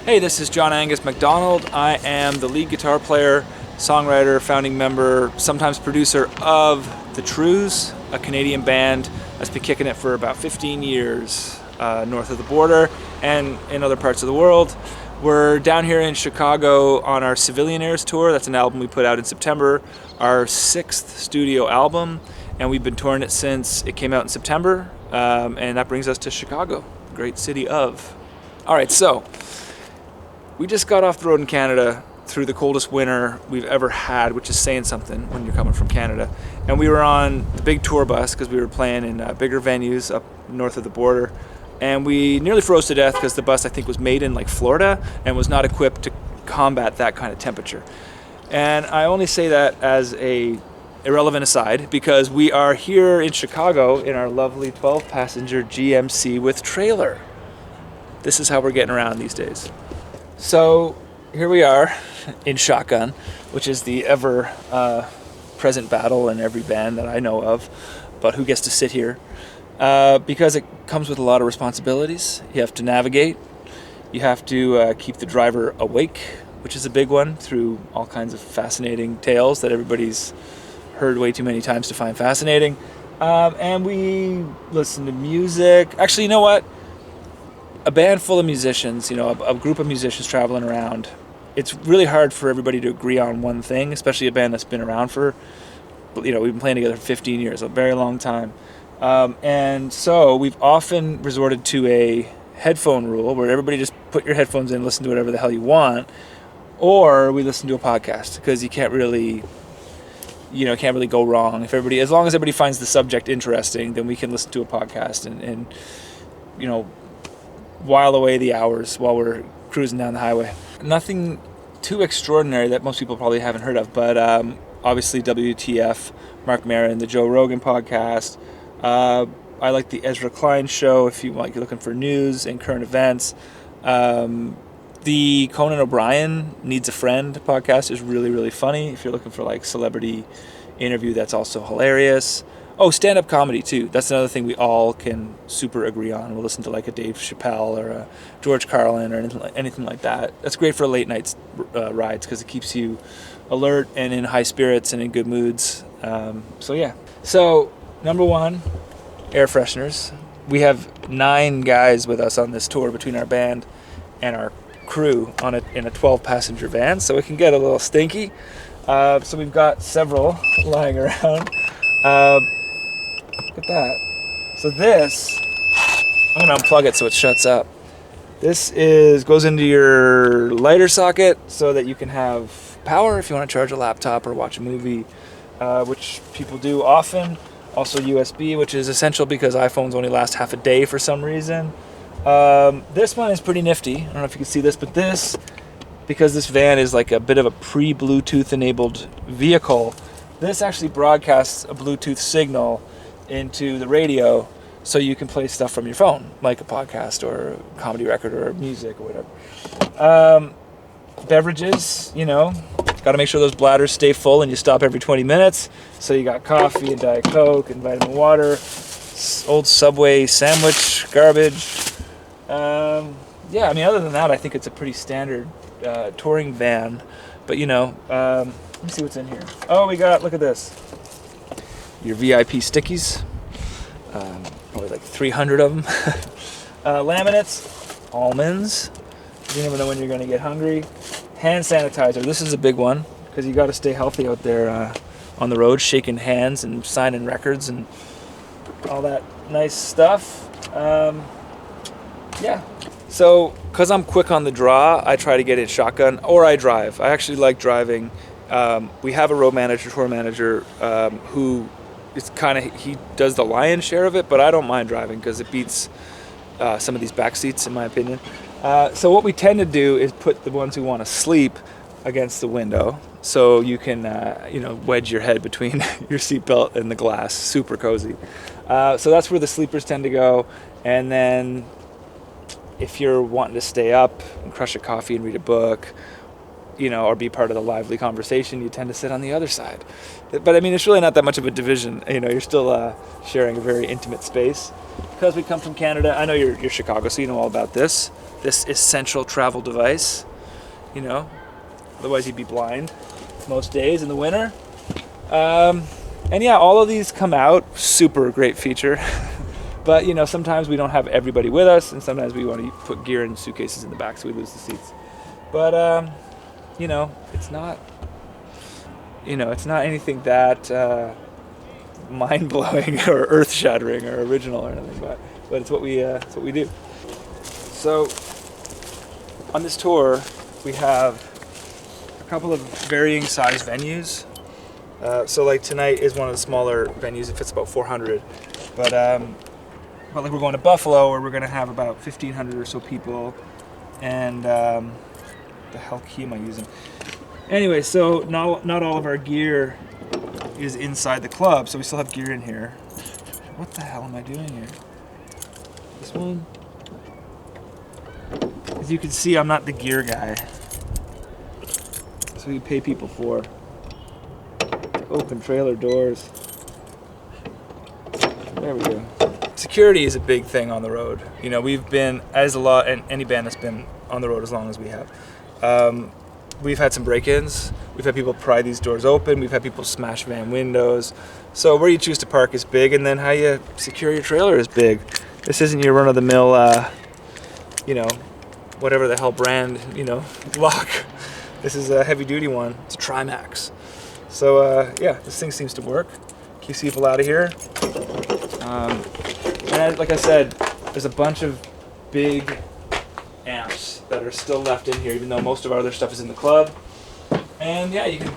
Hey, this is John-Angus MacDonald. I am the lead guitar player, songwriter, founding member, sometimes producer of the Trews, a Canadian band that's been kicking it for about 15 years north of the border and in other parts of the world. We're down here in Chicago on our Civilianaires tour. That's an album we put out in September, our 6th studio album, and we've been touring it since it came out in September, and that brings us to Chicago, the great city of. All right, so we just got off the road in Canada through the coldest winter we've ever had, which is saying something when you're coming from Canada. And we were on the big tour bus because we were playing in bigger venues up north of the border. And we nearly froze to death because the bus, I think, was made in like Florida and was not equipped to combat that kind of temperature. And I only say that as a irrelevant aside because we are here in Chicago in our lovely 12-passenger GMC with trailer. This is how we're getting around these days. So here we are in shotgun, which is the ever present battle in every band that I know of, but who gets to sit here, because it comes with a lot of responsibilities. You have to navigate, you have to keep the driver awake, which is a big one, through all kinds of fascinating tales that everybody's heard way too many times to find fascinating. And we listen to music. Actually, you know what? A band full of musicians, a group of musicians traveling around, it's really hard for everybody to agree on one thing, especially a band that's been around for, we've been playing together for 15 years, a very long time. And so we've often resorted to a headphone rule where everybody just put your headphones in, listen to whatever the hell you want, or we listen to a podcast because you can't really go wrong. As long as everybody finds the subject interesting, then we can listen to a podcast and while away the hours while we're cruising down the highway. Nothing too extraordinary that most people probably haven't heard of, but obviously WTF, Mark Maron, the Joe Rogan podcast. I like the Ezra Klein show if you're looking for news and current events. The Conan O'Brien Needs a Friend podcast is really, really funny if you're looking for celebrity interview that's also hilarious. Oh, stand-up comedy, too. That's another thing we all can super agree on. We'll listen to a Dave Chappelle or a George Carlin or anything like that. That's great for late night rides because it keeps you alert and in high spirits and in good moods. So, number one, air fresheners. We have 9 guys with us on this tour between our band and our crew in a 12-passenger van, so it can get a little stinky. So we've got several lying around. Look at that. So this, I'm going to unplug it so it shuts up. This goes into your lighter socket so that you can have power if you want to charge a laptop or watch a movie, which people do often. Also USB, which is essential because iPhones only last half a day for some reason. This one is pretty nifty. I don't know if you can see this, but because this van is like a bit of a pre-Bluetooth enabled vehicle, this actually broadcasts a Bluetooth signal into the radio so you can play stuff from your phone, like a podcast or a comedy record or music or whatever. Beverages, got to make sure those bladders stay full and you stop every 20 minutes. So you got coffee and Diet Coke and vitamin water, old Subway sandwich garbage. Other than that, I think it's a pretty standard touring van. But, let me see what's in here. Oh, look at this. Your VIP stickies. Probably 300 of them. Laminates. Almonds. You never know when you're going to get hungry. Hand sanitizer. This is a big one because you got to stay healthy out there on the road, shaking hands and signing records and all that nice stuff. So, because I'm quick on the draw, I try to get in shotgun, or I drive. I actually like driving. We have a road manager, tour manager, who is he does the lion's share of it, but I don't mind driving because it beats some of these back seats, in my opinion. So what we tend to do is put the ones who want to sleep against the window, so you can, wedge your head between your seatbelt and the glass. Super cozy. So that's where the sleepers tend to go, and then if you're wanting to stay up and crush a coffee and read a book, or be part of the lively conversation, you tend to sit on the other side. But I mean, it's really not that much of a division. You're still sharing a very intimate space. Because we come from Canada, I know you're Chicago, so you know all about this essential travel device. Otherwise you'd be blind most days in the winter. And yeah, all of these come out, super great feature. But sometimes we don't have everybody with us, and sometimes we want to put gear in suitcases in the back so we lose the seats. But it's not anything that mind-blowing or earth-shattering or original or anything, but it's what we do. So on this tour we have a couple of varying size venues. So like tonight is one of the smaller venues. It fits about 400, but like we're going to Buffalo, where we're going to have about 1,500 or so people. And the hell key am I using? Anyway, so not all of our gear is inside the club, so we still have gear in here. What the hell am I doing here? This one? As you can see, I'm not the gear guy. So we pay people for open trailer doors. There we go. Security is a big thing on the road. We've been, as a lot, and any band that's been on the road as long as we have, we've had some break-ins. We've had people pry these doors open. We've had people smash van windows. So where you choose to park is big, and then how you secure your trailer is big. This isn't your run-of-the-mill, whatever the hell brand, lock. This is a heavy-duty one. It's a Trimax. So yeah, this thing seems to work. Keeps people out of here. And like I said, there's a bunch of big amps that are still left in here, even though most of our other stuff is in the club. And yeah, you can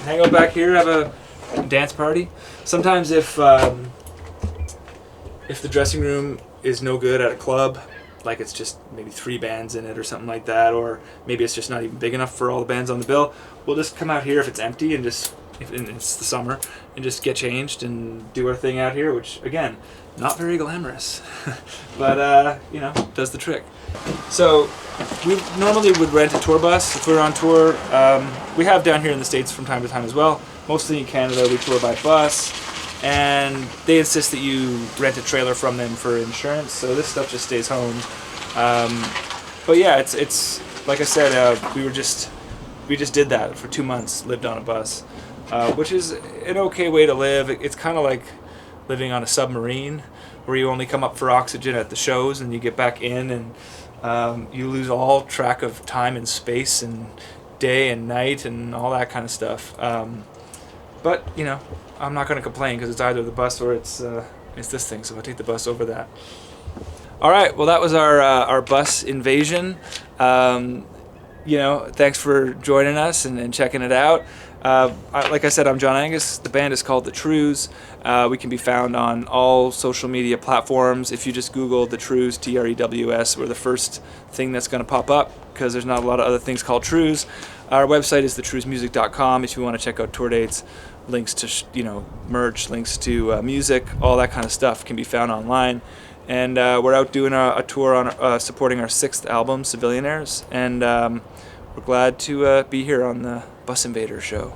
hang out back here, have a dance party. Sometimes if the dressing room is no good at a club, like it's just maybe 3 bands in it or something like that, or maybe it's just not even big enough for all the bands on the bill, we'll just come out here if it's empty and just, if it's the summer, and just get changed and do our thing out here, which again, not very glamorous, but does the trick. So we normally would rent a tour bus if we're on tour. We have down here in the States from time to time as well. Mostly in Canada we tour by bus, and they insist that you rent a trailer from them for insurance, so this stuff just stays home. But yeah, it's like I said, we just did that for 2 months, lived on a bus, which is an okay way to live. It's kind of like living on a submarine, where you only come up for oxygen at the shows and you get back in, and you lose all track of time and space and day and night and all that kind of stuff. But I'm not going to complain, because it's either the bus or it's this thing, so I'll take the bus over that. All right, well, that was our bus invasion. Thanks for joining us and checking it out. Like I said, I'm John-Angus. The band is called the Trews. We can be found on all social media platforms. If you just Google the Trews, Trews, we're the first thing that's going to pop up, because there's not a lot of other things called Trews. Our website is thetruesmusic.com if you want to check out tour dates, links to merch, links to music, all that kind of stuff can be found online. And we're out doing a tour on supporting our 6th album, Civilianaires, and we're glad to be here on the Bus Invaders show.